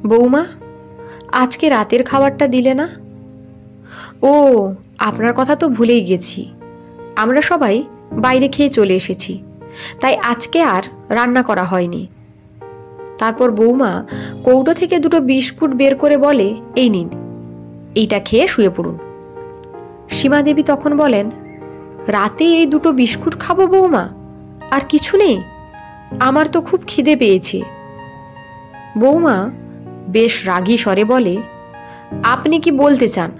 বৌমা, আজকে রাতের খাবারটা দিলে না? ও, আপনার কথা তো ভুলেই গেছি। আমরা সবাই বাইরে খেয়ে চলে এসেছি, তাই আজকে আর রান্না করা হয়নি। তারপর বৌমা কৌটো থেকে দুটো বিস্কুট বের করে বলে, এই নিন, এইটা খেয়ে শুয়ে পড়ুন। সীমা দেবী তখন বলেন, রাতে এই দুটো বিস্কুট খাবো বৌমা? আর কিছু নেই? আমার তো খুব খিদে পেয়েছে। বৌমা বেশ রাগী স্বরে বলে, আপনি কি বলতে চান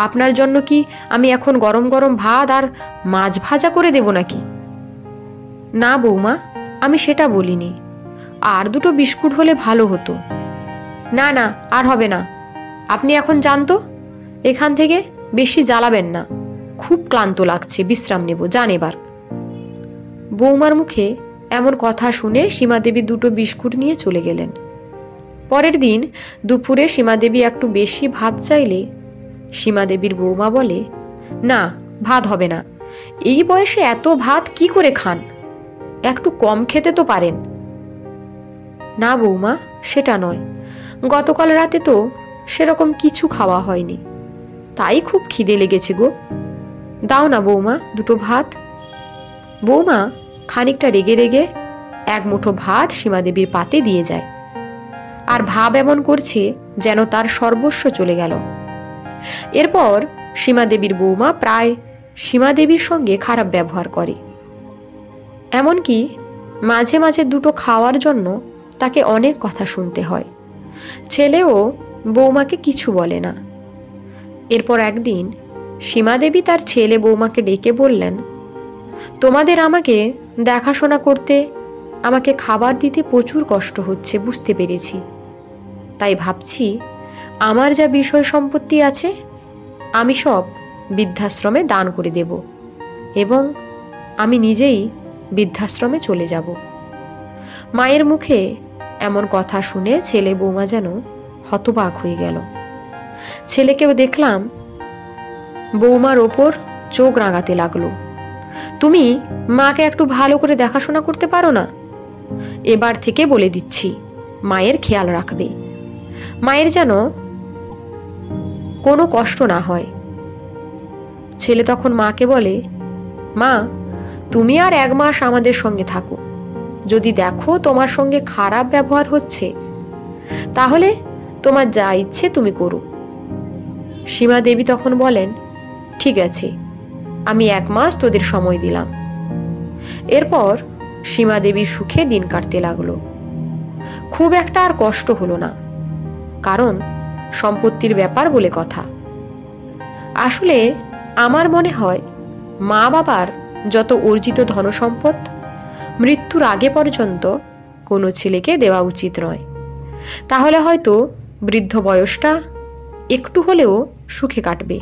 আপনার জন্য কি আমি এখন গরম গরম ভাত আর মাছ ভাজা করে দেব নাকি? না বৌমা, আমি সেটা বলিনি। আর দুটো বিস্কুট হলে ভালো হতো। না না, আর হবে না। আপনি এখন যান তো, এখান থেকে বেশি জ্বালাবেন না। খুব ক্লান্ত লাগছে, বিশ্রাম নেব, যান এবার। বৌমার মুখে এমন কথা শুনে সীমাদেবী দুটো বিস্কুট নিয়ে চলে গেলেন। পরের দিন দুপুরে সীমাদেবী একটু বেশি ভাত চাইলে সীমাদেবীর বৌমা বলে, না, ভাত হবে না। এই বয়সে এত ভাত কি করে খান? একটু কম খেতে তো পারেন। না বৌমা, সেটা নয়। গতকাল রাতে তো সেরকম কিছু খাওয়া হয়নি, তাই খুব খিদে লেগেছে গো। দাও না বৌমা দুটো ভাত। বৌমা খানিকটা রেগে রেগে এক মুঠো ভাত সীমাদেবীর পাতে দিয়ে যায়, আর ভাব এমন করছে যেন তার সর্বস্ব চলে গেল। এরপর সীমাদেবীর বৌমা প্রায় সীমাদেবীর সঙ্গে খারাপ ব্যবহার করে। এমনকি মাঝে মাঝে দুটো খাওয়ার জন্য তাকে অনেক কথা শুনতে হয়। ছেলেও বৌমাকে কিছু বলে না। এরপর একদিন সীমাদেবী তার ছেলে বৌমাকে ডেকে বললেন, তোমাদের আমাকে দেখাশোনা করতে, আমাকে খাবার দিতে প্রচুর কষ্ট হচ্ছে, বুঝতে পেরেছি। তাই ভাবছি আমার যা বিষয় সম্পত্তি আছে আমি সব বৃদ্ধাশ্রমে দান করে দেব, এবং আমি নিজেই বৃদ্ধাশ্রমে চলে যাব। মায়ের মুখে এমন কথা শুনে ছেলে বৌমা যেন হতবাক হয়ে গেল। ছেলেকেও দেখলাম বৌমার ওপর চোখ রাঙাতে লাগলো। তুমি মাকে একটু ভালো করে দেখাশোনা করতে পারো না? এবার থেকে বলে দিচ্ছি, মায়ের খেয়াল রাখবে। মায়ের যেন কোনো কষ্ট না হয়। ছেলে তখন মাকে বলে, মা, তুমি আর 1 মাস আমাদের সঙ্গে থাকো। যদি দেখো তোমার সঙ্গে খারাপ ব্যবহার হচ্ছে, তাহলে তোমার যা ইচ্ছে তুমি করো। সীমা দেবী তখন বলেন, ঠিক আছে, আমি 1 মাস তোদের সময় দিলাম। এরপর সীমা দেবীর সুখে দিন কাটতে লাগলো। খুব একটা আর কষ্ট হলো না, কারণ সম্পত্তির ব্যাপার বলে কথা। আসলে আমার মনে হয় মা বাবার যত অর্জিত ধনসম্পদ মৃত্যুর আগে পর্যন্ত কোনো ছেলেকে দেওয়া উচিত নয়। তাহলে হয়তো বৃদ্ধ বয়সটা একটু হলেও সুখে কাটবে।